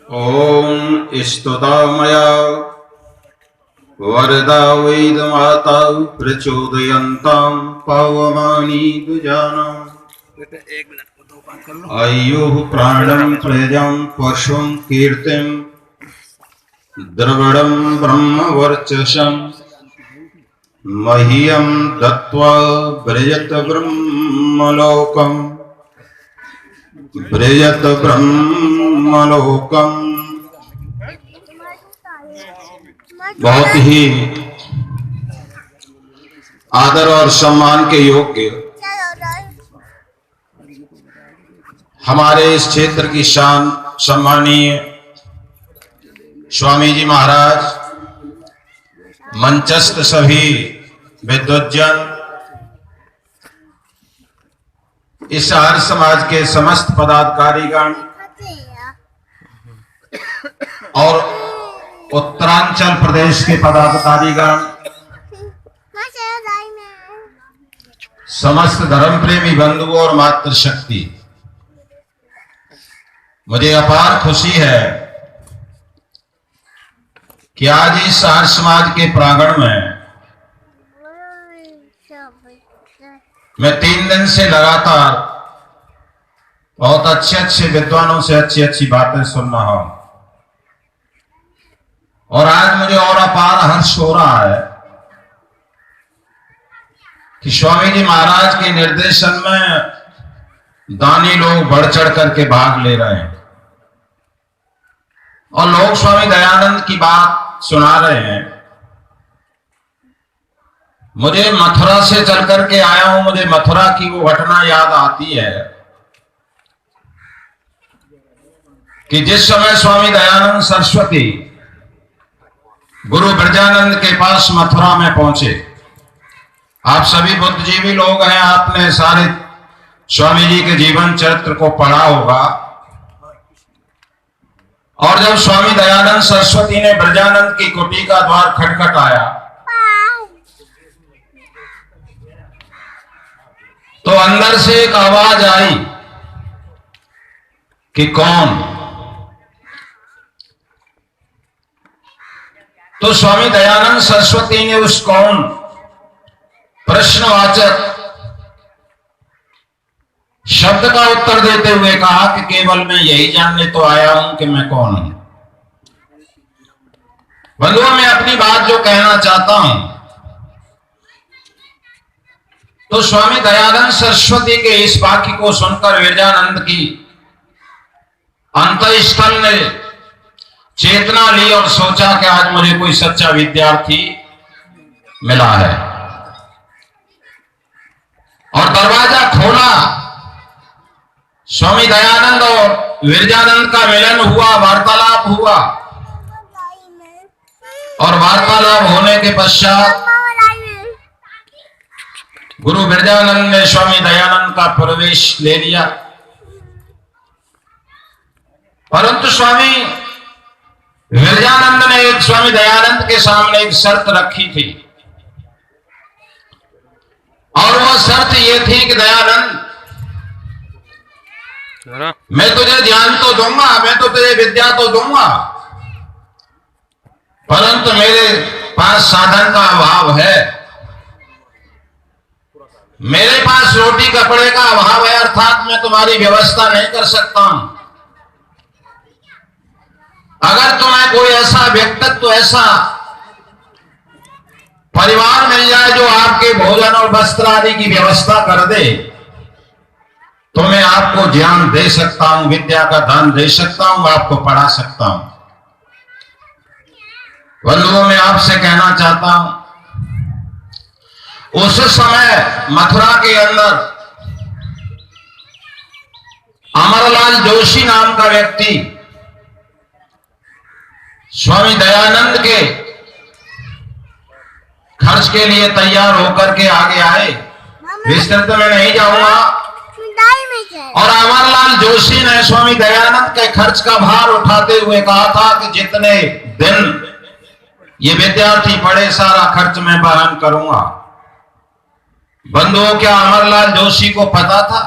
ओम स्तुता मया वरदा वेदमाता प्रचोदयन्तां पावमानि दुजानाम् आयुः प्राणं प्रजं पशुं कीर्तिं द्रविडं ब्रह्मवर्चसं मह्यं दत्त्वा व्रजत ब्रह्मलोकम् व्रजत ब्रह्मलोकम्। बहुत ही आदर और सम्मान के योग्य हमारे इस क्षेत्र की शान सम्मानीय स्वामी जी महाराज, मंचस्थ सभी विद्वज्जन, इस आर्य समाज के समस्त पदाधिकारीगण और उत्तरांचल प्रदेश के पदाधिकारीगण, समस्त धर्म प्रेमी बंधु और मातृशक्ति, मुझे अपार खुशी है कि आज इस आर्य समाज के प्रांगण में मैं 3 दिन से लगातार बहुत अच्छे अच्छे विद्वानों से अच्छी अच्छी बातें सुन रहा हूं और आज मुझे और अपार हर्ष हो रहा है कि स्वामी जी महाराज के निर्देशन में दानी लोग बढ़ चढ़ करके भाग ले रहे हैं और लोग स्वामी दयानंद की बात सुना रहे हैं। मुझे मथुरा से चल करके आया हूं, मुझे मथुरा की वो घटना याद आती है कि जिस समय स्वामी दयानंद सरस्वती गुरु ब्रजानंद के पास मथुरा में पहुंचे। आप सभी बुद्धिजीवी लोग हैं, आपने सारे स्वामी जी के जीवन चरित्र को पढ़ा होगा। और जब स्वामी दयानंद सरस्वती ने ब्रजानंद की कुटी का द्वार खटखटाया तो अंदर से एक आवाज आई कि कौन? तो स्वामी दयानंद सरस्वती ने उस कौन प्रश्नवाचक शब्द का उत्तर देते हुए कहा कि केवल मैं यही जानने तो आया हूं कि मैं कौन हूं। बंधुओं, मैं अपनी बात जो कहना चाहता हूं तो स्वामी दयानंद सरस्वती के इस वाक्य को सुनकर विरजानंद की अंतःस्थल ने चेतना ली और सोचा कि आज मुझे कोई सच्चा विद्यार्थी मिला है और दरवाजा खोला। स्वामी दयानंद और विरजानंद का मिलन हुआ, वार्तालाप हुआ और वार्तालाप होने के पश्चात गुरु विरजानंद ने स्वामी दयानंद का प्रवेश ले लिया। परंतु स्वामी विरजानंद ने एक स्वामी दयानंद के सामने एक शर्त रखी थी और वह शर्त ये थी कि दयानंद, मैं तुझे ज्ञान तो दूंगा, मैं तो तुझे विद्या तो दूंगा, परंतु मेरे पास साधन का अभाव है, मेरे पास रोटी कपड़े का अभाव है, अर्थात मैं तुम्हारी व्यवस्था नहीं कर सकता हूं। अगर तुम्हें कोई ऐसा व्यक्तित्व, ऐसा परिवार मिल जाए जो आपके भोजन और वस्त्र आदि की व्यवस्था कर दे तो मैं आपको ज्ञान दे सकता हूं, विद्या का दान दे सकता हूं, आपको पढ़ा सकता हूं। बंधुओं, मैं आपसे कहना चाहता हूं, उस समय मथुरा के अंदर अमरलाल जोशी नाम का व्यक्ति स्वामी दयानंद के खर्च के लिए तैयार होकर के आगे आए। विस्तृत में नहीं जाऊंगा। और अमरलाल जोशी ने स्वामी दयानंद के खर्च का भार उठाते हुए कहा था कि जितने दिन ये विद्यार्थी पढ़े सारा खर्च मैं वहन करूंगा। बंधुओं, क्या अमरलाल जोशी को पता था?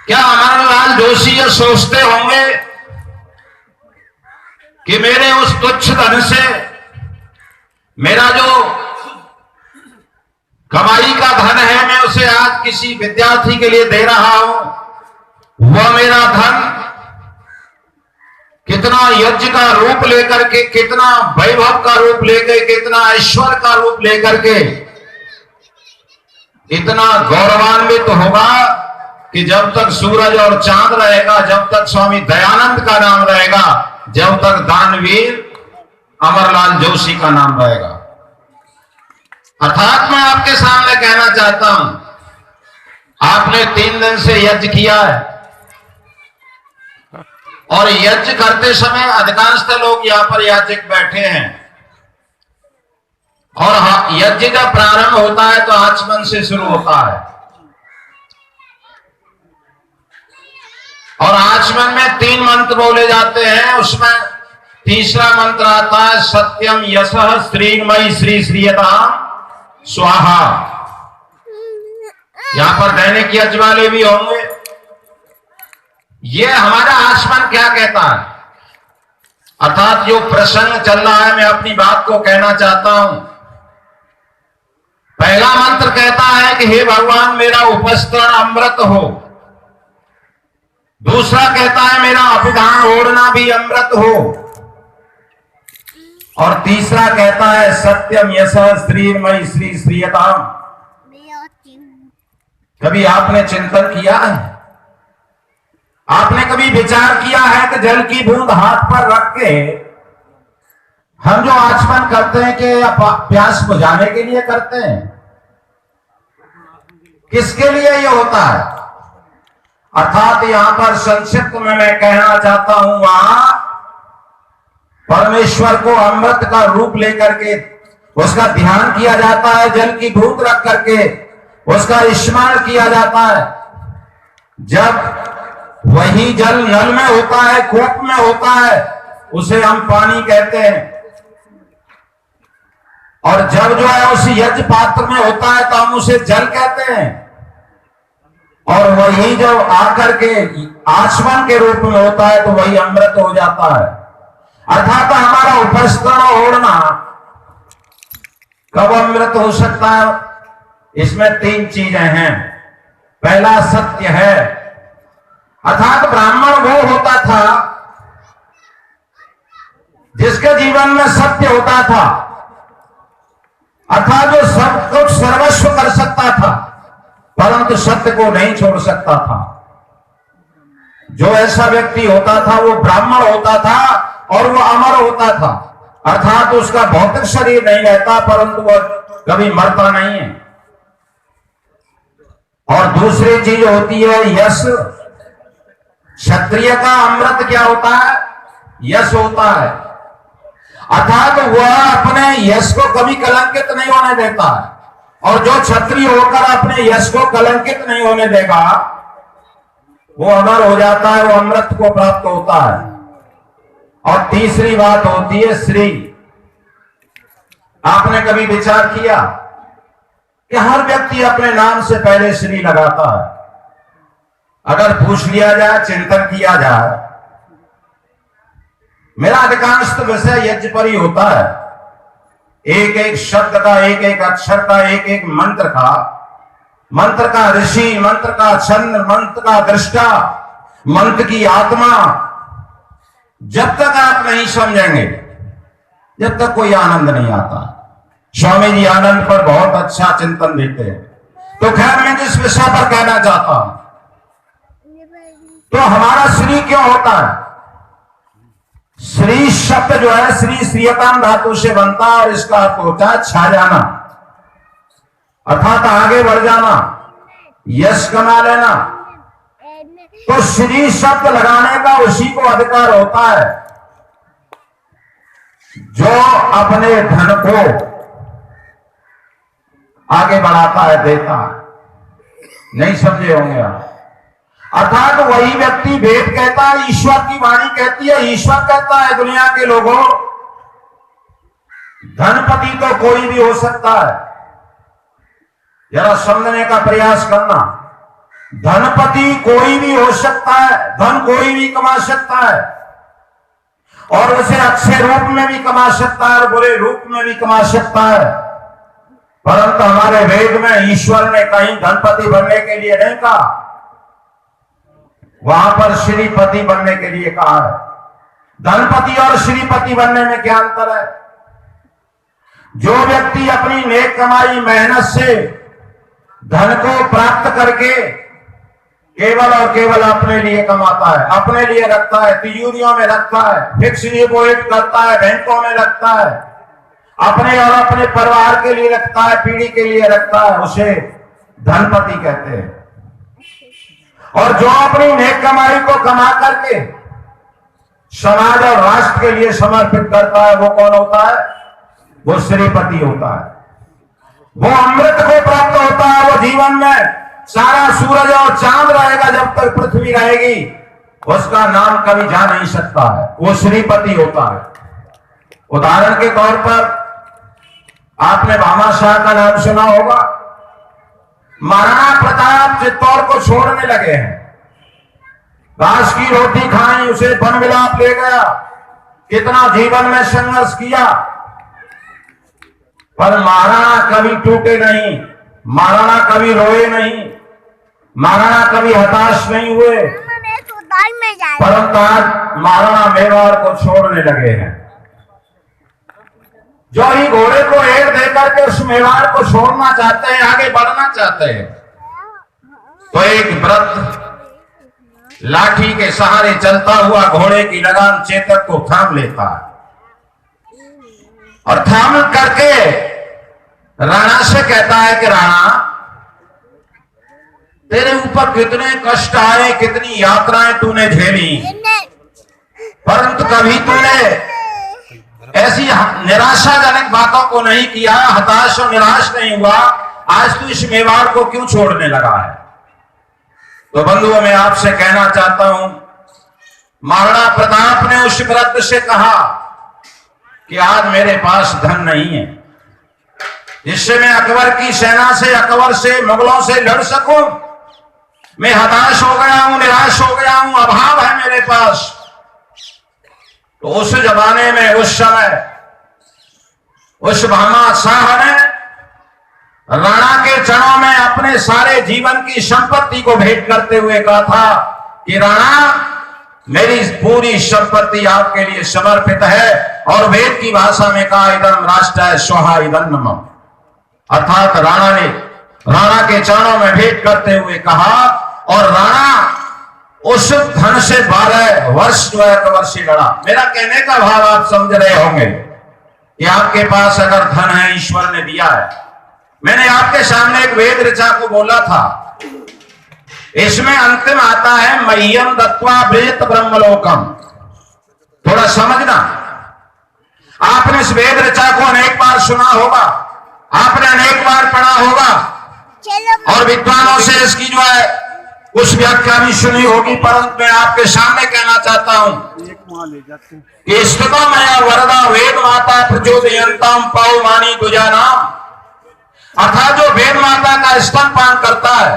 क्या अमरलाल जोशी ये सोचते होंगे कि मेरे उस तुच्छ धन से मेरा जो कमाई का धन है, मैं उसे आज किसी विद्यार्थी के लिए दे रहा हूं। वह मेरा धन कितना यज्ञ का रूप लेकर के, कितना वैभव का रूप लेकर, कितना ऐश्वर्य का रूप लेकर के इतना गौरवान्वित होगा कि जब तक सूरज और चांद रहेगा, जब तक स्वामी दयानंद का नाम रहेगा, जब तक दानवीर अमरलाल जोशी का नाम रहेगा। अर्थात मैं आपके सामने कहना चाहता हूं, आपने 3 दिन से यज्ञ किया है और यज्ञ करते समय अधिकांशतः लोग यहां पर याचक बैठे हैं और यज्ञ का प्रारंभ होता है तो आचमन से शुरू होता है और आचमन में 3 मंत्र बोले जाते हैं। उसमें तीसरा मंत्र आता है सत्यम यशः श्रीमयी श्री श्रीयताम स्वाहा। यहां पर दैनिक यज्ञ वाले भी होंगे। ये हमारा आचमन क्या कहता है, अर्थात जो प्रसंग चल रहा है, मैं अपनी बात को कहना चाहता हूं। पहला मंत्र कहता है कि हे भगवान मेरा उपस्तरण अमृत हो। दूसरा कहता है मेरा अभिधान ओढ़ना भी अमृत हो। और तीसरा कहता है सत्यम यशः श्रीमयी श्री श्रीयताम। कभी आपने चिंतन किया है, आपने कभी विचार किया है कि जल की बूंद हाथ पर रख के हम जो आचमन करते हैं कि प्यास बुझाने के लिए करते हैं, किसके लिए ये होता है? अर्थात यहां पर संक्षिप्त में मैं कहना चाहता हूं, वहां परमेश्वर को अमृत का रूप लेकर के उसका ध्यान किया जाता है, जल की बूंद रख करके उसका स्मरण किया जाता है। जब वही जल नल में होता है, कूप में होता है, उसे हम पानी कहते हैं। और जब जो है उस यज्ञ पात्र में होता है तो हम उसे जल कहते हैं। और वही जब आकर के आचमन के रूप में होता है तो वही अमृत हो जाता है। अर्थात हमारा उपस्तरण ओढ़ना कब अमृत हो सकता है? इसमें 3 चीजें हैं। पहला सत्य है, अर्थात ब्राह्मण वो होता था जिसके जीवन में सत्य होता था, अर्थात जो सब कुछ सर्वस्व कर सकता था परंतु सत्य को नहीं छोड़ सकता था। जो ऐसा व्यक्ति होता था वो ब्राह्मण होता था और वो अमर होता था, अर्थात उसका भौतिक शरीर नहीं रहता परंतु वह कभी मरता नहीं है। और दूसरी चीज होती है यश। क्षत्रिय का अमृत क्या होता है? यश होता है, अर्थात वह अपने यश को कभी कलंकित नहीं होने देता है। और जो क्षत्रिय होकर अपने यश को कलंकित नहीं होने देगा वो अमर हो जाता है, वो अमृत को प्राप्त होता है। और तीसरी बात होती है श्री। आपने कभी विचार किया कि हर व्यक्ति अपने नाम से पहले श्री लगाता है? अगर पूछ लिया जाए, चिंतन किया जाए, मेरा अधिकांश विषय यज्ञ पर ही होता है। एक एक शब्द का, एक एक अक्षर का, एक एक मंत्र का, मंत्र का ऋषि, मंत्र का छंद, मंत्र का दृष्टा, मंत्र की आत्मा, जब तक आप नहीं समझेंगे, जब तक कोई आनंद नहीं आता। स्वामी जी आनंद पर बहुत अच्छा चिंतन देते हैं। तो खैर मैं जिस विषय पर कहना चाहता हूं, तो हमारा श्री क्यों होता है? श्री शब्द जो है श्री श्रीयताम धातु से बनता है और इसका अर्थ होता है छा जाना, अर्थात आगे बढ़ जाना, यश कमा लेना। तो श्री शब्द लगाने का उसी को अधिकार होता है जो अपने धन को आगे बढ़ाता है, देता है। नहीं समझे होंगे आप? अर्थात वही व्यक्ति, वेद कहता है, ईश्वर की वाणी कहती है, ईश्वर कहता है दुनिया के लोगों, धनपति तो कोई भी हो सकता है। जरा समझने का प्रयास करना, धनपति कोई भी हो सकता है, धन कोई भी कमा सकता है। और उसे अच्छे रूप में भी कमा सकता है और बुरे रूप में भी कमा सकता है। परंतु हमारे वेद में ईश्वर ने कहीं धनपति बनने के लिए नहीं कहा, वहां पर श्रीपति बनने के लिए कहा है। धनपति और श्रीपति बनने में क्या अंतर है? जो व्यक्ति अपनी नेक कमाई मेहनत से धन को प्राप्त करके केवल और केवल अपने लिए कमाता है, अपने लिए रखता है, तिजोरियों में रखता है, फिक्स डिपॉजिट करता है, बैंकों में रखता है, अपने और अपने परिवार के लिए रखता है, पीढ़ी के लिए रखता है, उसे धनपति कहते हैं। और जो अपनी नेक कमाई को कमा करके समाज और राष्ट्र के लिए समर्पित करता है, वो कौन होता है? वो श्रीपति होता है। वो अमृत को प्राप्त होता है। वो जीवन में सारा सूरज और चांद रहेगा, जब तक पृथ्वी रहेगी उसका नाम कभी जा नहीं सकता है। वो श्रीपति होता है। उदाहरण के तौर पर आपने भामाशाह का नाम सुना होगा। महाराणा प्रताप चित्तौड़ को छोड़ने लगे हैं, घास की रोटी खाई, उसे वन विलाप ले गया, कितना जीवन में संघर्ष किया, पर महाराणा कभी टूटे नहीं, महाराणा कभी रोए नहीं, महाराणा कभी हताश नहीं हुए। परंतु आज महाराणा मेवाड़ को छोड़ने लगे हैं। जो ही घोड़े को एड़ देकर के उस मेवाड़ को छोड़ना चाहते हैं, आगे बढ़ना चाहते हैं, तो एक वृद्ध लाठी के सहारे चलता हुआ घोड़े की लगाम चेतक को थाम लेता है और थाम करके राणा से कहता है कि राणा, तेरे ऊपर कितने कष्ट आए, कितनी यात्राएं तूने झेली, परंतु कभी तूने ऐसी निराशाजनक बातों को नहीं किया, हताश और निराश नहीं हुआ। आज तू इस मेवाड़ को क्यों छोड़ने लगा है? तो बंधुओं, मैं आपसे कहना चाहता हूं, महाराणा प्रताप ने उस वृद्ध से कहा कि आज मेरे पास धन नहीं है जिससे मैं अकबर की सेना से, अकबर से, मुगलों से लड़ सकूं। मैं हताश हो गया हूं, निराश हो गया हूं, अभाव है मेरे पास। तो उस जमाने में, उस समय, उस भामाशाह ने राणा के चरणों में अपने सारे जीवन की संपत्ति को भेंट करते हुए कहा था कि राणा, मेरी पूरी संपत्ति आपके लिए समर्पित है। और वेद की भाषा में कहा, इदम राष्ट्राय स्वाहा इदम नमः, अर्थात राणा के चरणों में भेंट करते हुए कहा। और राणा उस धन से 12 वर्ष जो है अकबर से लड़ा। मेरा कहने का भाव आप समझ रहे होंगे कि आपके पास अगर धन है, ईश्वर ने दिया है। मैंने आपके सामने एक वेद ऋचा को बोला था, इसमें अंतिम आता है मह्यम दत्वा ब्रेत ब्रह्मलोकम। थोड़ा समझना, आपने इस वेद ऋचा को अनेक बार सुना होगा, आपने अनेक बार पढ़ा होगा, और विद्वानों से इसकी जो है कुछ व्याख्या भी सुनी होगी। परंतु मैं आपके सामने कहना चाहता हूं कि स्तुता मया वरदा वेद माता प्रचोदयंतम पौमानी तुझा नाम, अर्थात जो वेद माता का स्तनपान करता है,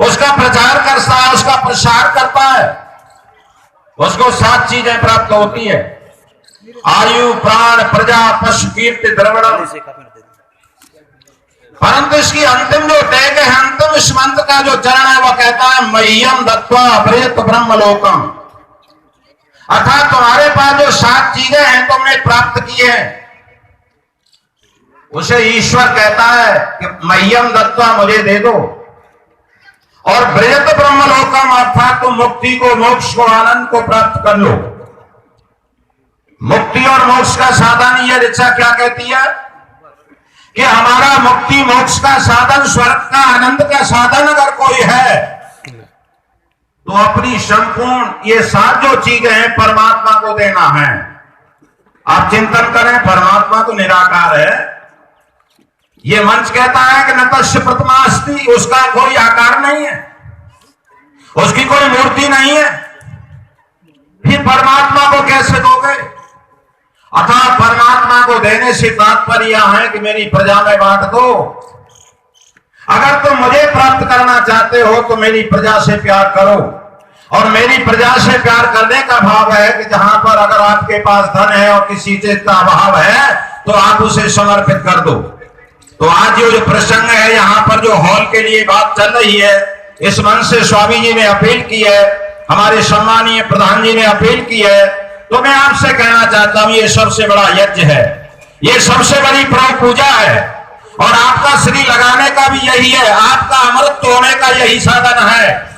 उसका प्रचार करता है, उसका प्रसार करता है, उसको 7 चीजें प्राप्त होती है: आयु, प्राण, प्रजा, पशु, कीर्ति, द्रविड़म। परंतु इसकी अंतिम जो टैग है, अंतिम इस मंत्र का जो चरण है, वह कहता है मह्यम दत्वा प्रेत ब्रह्मलोकम, अर्थात तुम्हारे पास जो 7 चीजें हैं तुमने प्राप्त की है, उसे ईश्वर कहता है कि मह्यम दत्वा, मुझे दे दो। और प्रेत ब्रह्मलोकम, अर्थात तुम मुक्ति को, मोक्ष को, आनंद को प्राप्त कर लो। मुक्ति और मोक्ष का साधन, यह ऋचा क्या कहती है कि हमारा मुक्ति मोक्ष का साधन, स्वर्ग का, आनंद का साधन अगर कोई है, तो अपनी संपूर्ण ये 7 जो चीजें हैं परमात्मा को देना है। आप चिंतन करें, परमात्मा तो निराकार है। ये मंच कहता है कि नतस्य प्रतिमा अस्ति, उसका कोई आकार नहीं है, उसकी कोई मूर्ति नहीं है, फिर परमात्मा को कैसे दोगे? अर्थात परमात्मा को देने से तात्पर्य है कि मेरी प्रजा में बांट दो। अगर तुम मुझे प्राप्त करना चाहते हो तो मेरी प्रजा से प्यार करो। और मेरी प्रजा से प्यार करने का भाव है कि जहां पर पर अगर आपके पास धन है और किसी चीज का अभाव है तो आप उसे समर्पित कर दो। तो आज जो प्रसंग है, यहाँ पर जो हॉल के लिए बात चल रही है, इस मन से स्वामी जी ने अपील की है, हमारे सम्मानीय प्रधान जी ने अपील की है। तो मैं आपसे कहना चाहता हूं, ये सबसे बड़ा यज्ञ है, ये सबसे बड़ी प्रभु पूजा है, और आपका श्री लगाने का भी यही है, आपका अमृत तोड़ने का यही साधन है।